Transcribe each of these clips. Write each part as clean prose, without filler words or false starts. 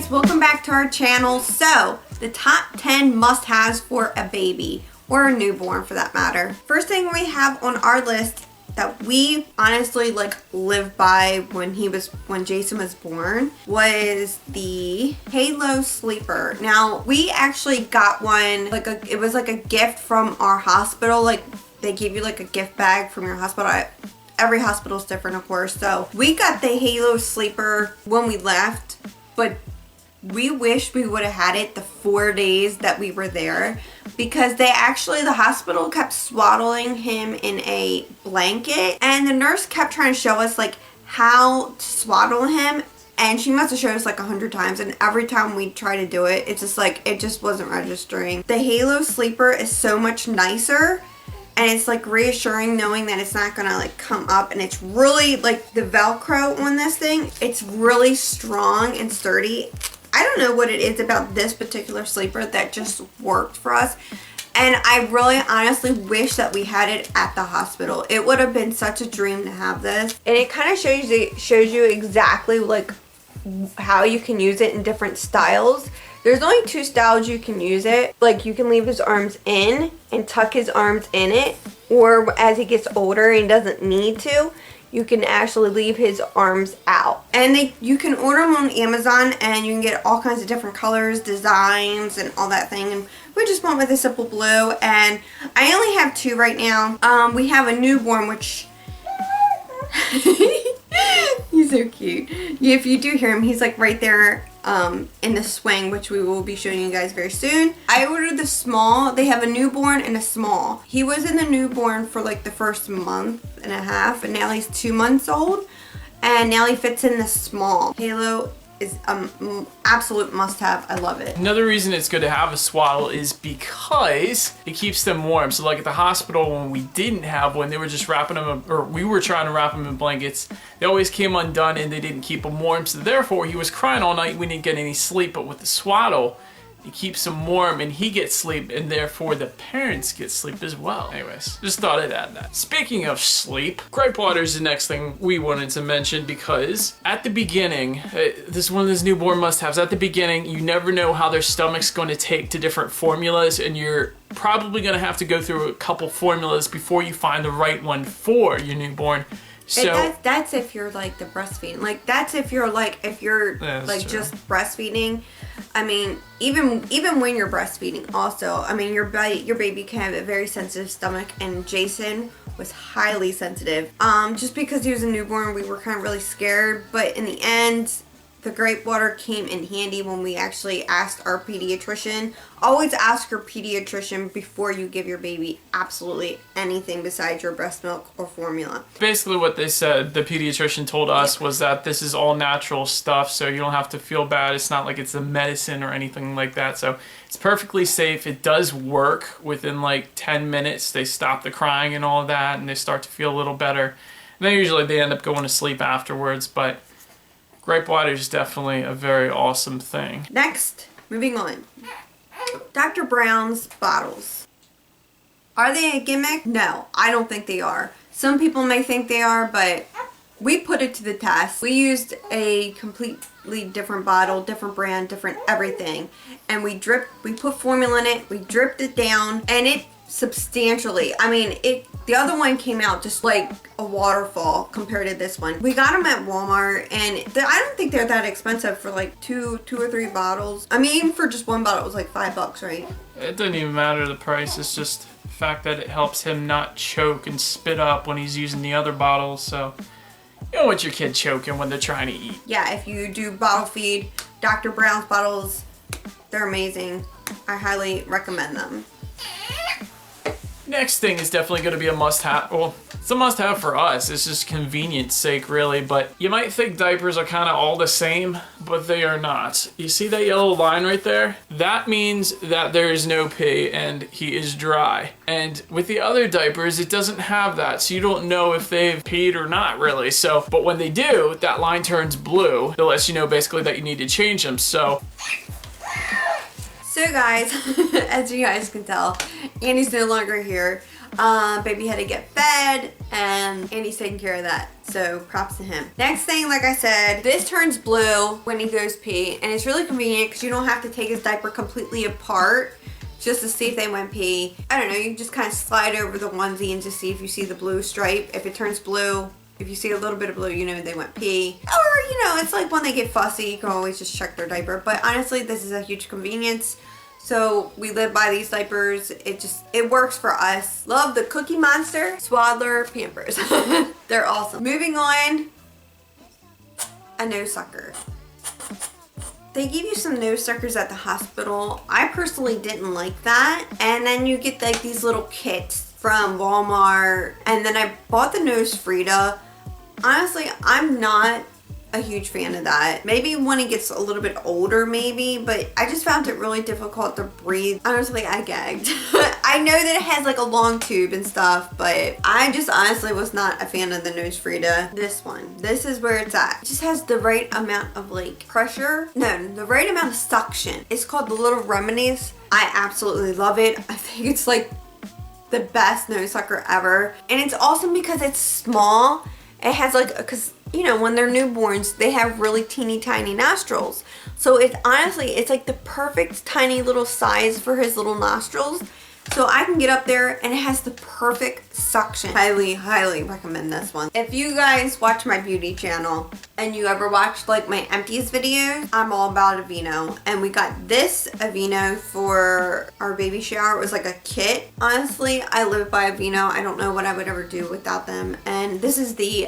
guys, welcome back to our channel. So, the top 10 must-haves for a baby, or a newborn for that matter. First thing we have on our list that we honestly lived by when Jason was born was the Halo sleeper. Now, we actually got one, it was like a gift from our hospital. Like, they give you like a gift bag from your hospital. Every hospital is different, of course. So we got the Halo sleeper when we left, but we wish we would have had it the 4 days that we were there, because the hospital kept swaddling him in a blanket, and the nurse kept trying to show us like how to swaddle him, and she must have showed us like 100 times, and every time we try to do it, it's just like it just wasn't registering. The Halo sleeper is so much nicer, and it's like reassuring knowing that it's not gonna like come up, and it's really like the Velcro on this thing, it's really strong and sturdy. I don't know what it is about this particular sleeper that just worked for us, and I really honestly wish that we had it at the hospital. It would have been such a dream to have this, and it kind of shows you exactly like how you can use it in different styles. There's only 2 styles you can use it. Like, you can leave his arms in and tuck his arms in it, or as he gets older and doesn't need to, you can actually leave his arms out. And you can order them on Amazon, and you can get all kinds of different colors, designs, and all that thing. And we just went with a simple blue, and I only have 2 right now. We have a newborn, which he's so cute. If you do hear him, he's like right there in the swing, which we will be showing you guys very soon. I ordered the small. They have a newborn and a small. He was in the newborn for like the first month and a half, and now he's 2 months old, and now he fits in the small. Halo is absolute must-have. I love it. Another reason it's good to have a swaddle is because it keeps them warm. So like at the hospital, when we didn't have one, they were just wrapping them, or we were trying to wrap them in blankets. They always came undone, and they didn't keep him warm. So therefore, he was crying all night. We didn't get any sleep. But with the swaddle, it keeps him warm, and he gets sleep, and therefore the parents get sleep as well. Anyways, just thought I'd add that. Speaking of sleep, gripe water is the next thing we wanted to mention, because at the beginning, this is one of those newborn must-haves. At the beginning, you never know how their stomach's going to take to different formulas, and you're probably going to have to go through a couple formulas before you find the right one for your newborn. So that's if you're like the breastfeeding. Like, that's if you're just breastfeeding. I mean, even when you're breastfeeding also, I mean, your baby can have a very sensitive stomach, and Jason was highly sensitive. Just because he was a newborn, we were kind of really scared, but in the end, the gripe water came in handy when we actually asked our pediatrician. Always ask your pediatrician before you give your baby absolutely anything besides your breast milk or formula. Basically what they said, the pediatrician told us, was that this is all natural stuff, so you don't have to feel bad. It's not like it's a medicine or anything like that. So it's perfectly safe. It does work within like 10 minutes. They stop the crying and all of that, and they start to feel a little better. And then usually they end up going to sleep afterwards, but gripe water is definitely a very awesome thing. Next, moving on. Dr. Brown's bottles. Are they a gimmick? No, I don't think they are. Some people may think they are, but we put it to the test. We used a completely different bottle, different brand, different everything. And we put formula in it, we dripped it down, and it substantially, I mean, the other one came out just like a waterfall compared to this one. We got them at Walmart, and I don't think they're that expensive for like two or three bottles. I mean, even for just one bottle, it was like $5, right? It doesn't even matter the price. It's just the fact that it helps him not choke and spit up when he's using the other bottles. So you don't want your kid choking when they're trying to eat. Yeah, if you do bottle feed, Dr. Brown's bottles, they're amazing. I highly recommend them. Next thing is definitely going to be a must-have. Well, it's a must-have for us. It's just convenience sake, really. But you might think diapers are kind of all the same, but they are not. You see that yellow line right there? That means that there is no pee and he is dry. And with the other diapers, it doesn't have that, so you don't know if they've peed or not, really. So, but when they do, that line turns blue. It lets you know basically that you need to change them. So guys, as you guys can tell, Annie's no longer here. Baby had to get fed, and Andy's taking care of that. So props to him. Next thing, like I said, this turns blue when he goes pee, and it's really convenient because you don't have to take his diaper completely apart just to see if they went pee. I don't know, you just kind of slide over the onesie and just see if you see the blue stripe. If it turns blue, if you see a little bit of blue, you know they went pee. Or, you know, it's like when they get fussy, you can always just check their diaper. But honestly, this is a huge convenience. So we live by these diapers. It works for us. Love the Cookie Monster Swaddler Pampers. They're awesome. Moving on, a nose sucker. They give you some nose suckers at the hospital. I personally didn't like that. And then you get like these little kits from Walmart. And then I bought the Nose Frida. Honestly, I'm not a huge fan of that. Maybe when it gets a little bit older, maybe, but I just found it really difficult to breathe. Honestly, I gagged. I know that it has like a long tube and stuff, but I just honestly was not a fan of the Nose Frida. This one, this is where it's at. It just has the right amount of like pressure. No, the right amount of suction. It's called the Little Remedies. I absolutely love it. I think it's like the best nose sucker ever. And it's awesome because it's small. It has like, because you know, when they're newborns, they have really teeny tiny nostrils. So it's honestly, it's like the perfect tiny little size for his little nostrils. So I can get up there and it has the perfect suction. Highly, highly recommend this one. If you guys watch my beauty channel and you ever watched like my empties videos, I'm all about Aveeno. And we got this Aveeno for our baby shower. It was like a kit. Honestly, I live by Aveeno. I don't know what I would ever do without them. And this is the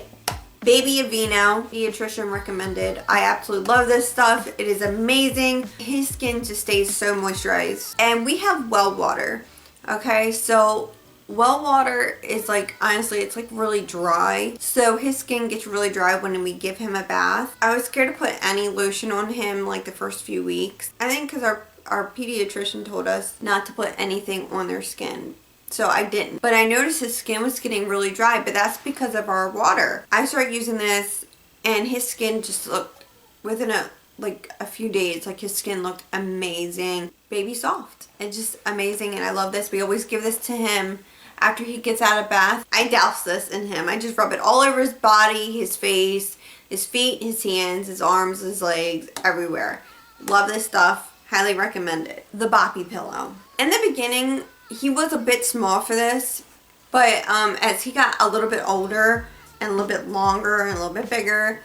Baby Aveeno, pediatrician recommended. I absolutely love this stuff. It is amazing. His skin just stays so moisturized. And we have well water. Okay, so well water is like, honestly, it's like really dry. So his skin gets really dry when we give him a bath. I was scared to put any lotion on him like the first few weeks. I think because our pediatrician told us not to put anything on their skin. So I didn't. But I noticed his skin was getting really dry, but that's because of our water. I started using this and his skin just looked, within a few days, like his skin looked amazing. Baby soft. It's just amazing, and I love this. We always give this to him after he gets out of bath. I douse this in him. I just rub it all over his body, his face, his feet, his hands, his arms, his legs, everywhere. Love this stuff. Highly recommend it. The Boppy pillow. In the beginning, he was a bit small for this, but as he got a little bit older and a little bit longer and a little bit bigger,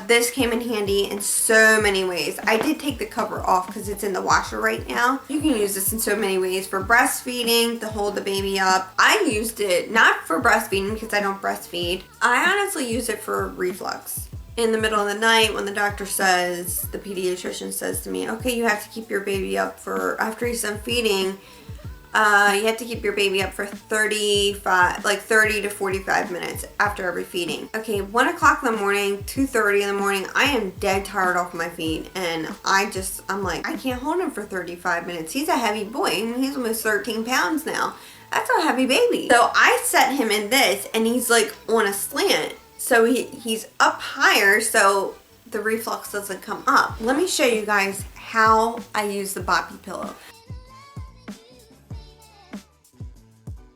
this came in handy in so many ways. I did take the cover off because it's in the washer right now. You can use this in so many ways. For breastfeeding, to hold the baby up. I used it not for breastfeeding because I don't breastfeed. I honestly use it for reflux. In the middle of the night when the doctor says, the pediatrician says to me, okay, you have to keep your baby up for, after he's done feeding, you have to keep your baby up for 30 to 45 minutes after every feeding. Okay, 1 o'clock in the morning, 2:30 in the morning, I am dead tired off my feet, and I'm like, I can't hold him for 35 minutes. He's a heavy boy, and he's almost 13 pounds now. That's a heavy baby. So I set him in this, and he's like on a slant. So he's up higher, so the reflux doesn't come up. Let me show you guys how I use the Boppy pillow.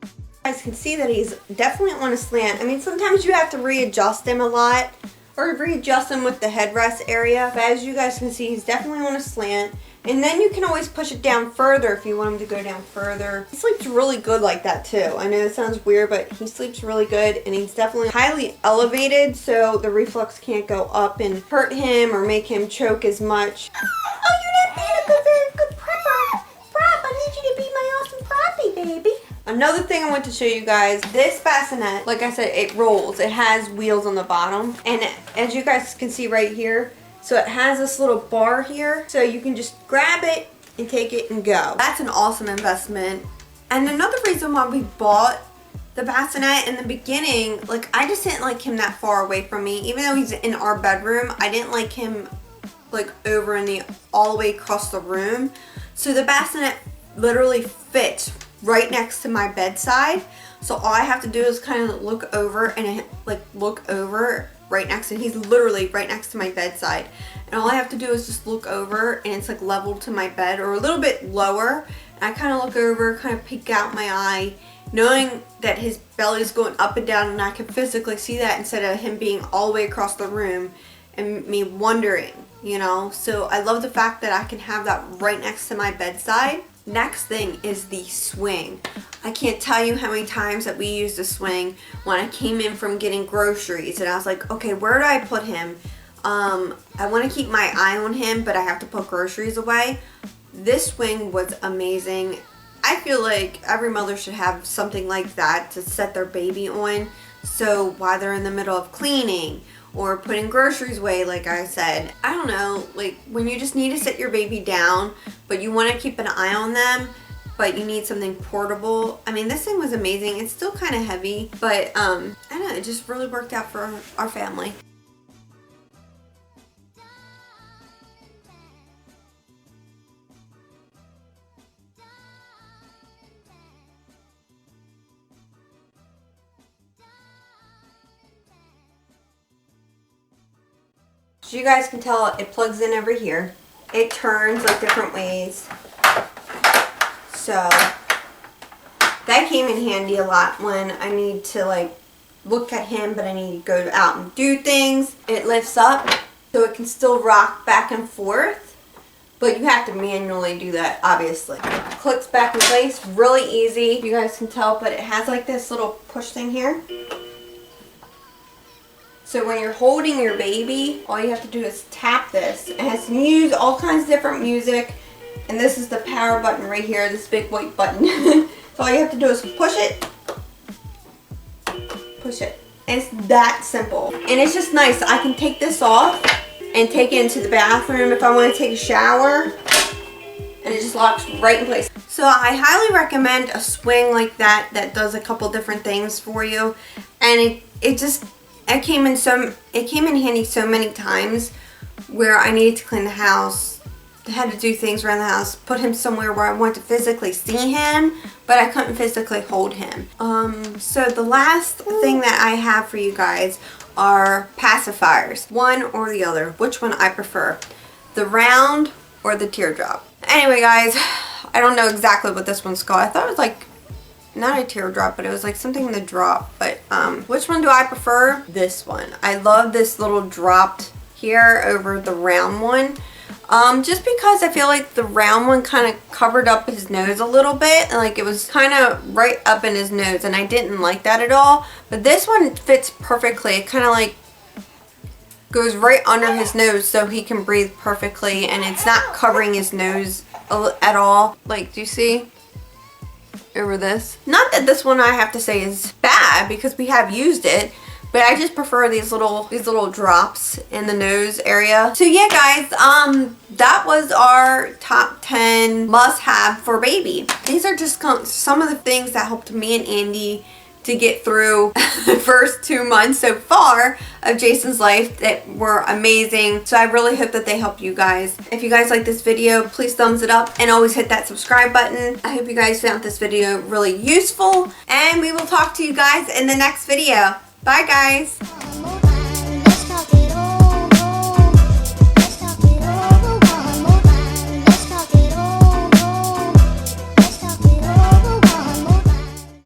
You guys can see that he's definitely on a slant. I mean, sometimes you have to readjust him a lot, or readjust him with the headrest area. But as you guys can see, he's definitely on a slant. And then you can always push it down further if you want him to go down further. He sleeps really good like that too. I know it sounds weird, but he sleeps really good, and he's definitely highly elevated, so the reflux can't go up and hurt him or make him choke as much. Oh, you're not being a very good prepper. Prep, I need you to be my awesome preppy, baby. Another thing I want to show you guys, this bassinet, like I said, it rolls. It has wheels on the bottom, and as you guys can see right here, so it has this little bar here, so you can just grab it and take it and go. That's an awesome investment. And another reason why we bought the bassinet in the beginning, like I just didn't like him that far away from me. Even though he's in our bedroom, I didn't like him like over in the all the way across the room. So the bassinet literally fits right next to my bedside. So all I have to do is kind of look over and look over right next to him. He's literally right next to my bedside, and all I have to do is just look over, and it's like level to my bed or a little bit lower, and I kind of look over, kind of peek out my eye, knowing that his belly is going up and down and I can physically see that instead of him being all the way across the room and me wondering, you know. So I love the fact that I can have that right next to my bedside. Next thing is the swing. I can't tell you how many times that we used the swing when I came in from getting groceries and I was like, okay, where do I put him? I want to keep my eye on him, but I have to put groceries away. This swing was amazing. I feel like every mother should have something like that to set their baby on. So while they're in the middle of cleaning or putting groceries away, like I said, I don't know, like when you just need to sit your baby down, but you want to keep an eye on them, but you need something portable. I mean, this thing was amazing. It's still kind of heavy, but I don't know, it just really worked out for our family. So you guys can tell it plugs in over here. It turns like different ways. So that came in handy a lot when I need to like look at him, but I need to go out and do things. It lifts up so it can still rock back and forth, but you have to manually do that, obviously. It clicks back in place, really easy. You guys can tell, but it has like this little push thing here. So when you're holding your baby, all you have to do is tap this. It has all kinds of different music. And this is the power button right here, this big white button. So all you have to do is push it. Push it. And it's that simple. And it's just nice. I can take this off and take it into the bathroom if I want to take a shower. And it just locks right in place. So I highly recommend a swing like that that does a couple different things for you. And it came in handy so many times where I needed to clean the house, had to do things around the house, put him somewhere where I wanted to physically see him, but I couldn't physically hold him. So the last thing that I have for you guys are pacifiers, one or the other, which one I prefer, the round or the teardrop. Anyway guys, I don't know exactly what this one's called. I thought it was like not a teardrop, but it was like something in the drop. But which one do I prefer? This one. I love this little dropped here over the round one. Just because I feel like the round one kind of covered up his nose a little bit, and like it was kind of right up in his nose, and I didn't like that at all. But this one fits perfectly. It kind of like goes right under his nose so he can breathe perfectly, and it's not covering his nose at all. Like, do you see? Over this. Not that this one I have to say is bad because we have used it, but I just prefer these little drops in the nose area. So yeah guys, that was our top 10 must-have for baby. These are just some of the things that helped me and Andy to get through the first 2 months so far of Jason's life that were amazing. So I really hope that they help you guys. If you guys like this video, please thumbs it up and always hit that subscribe button. I hope you guys found this video really useful, and we will talk to you guys in the next video. Bye guys.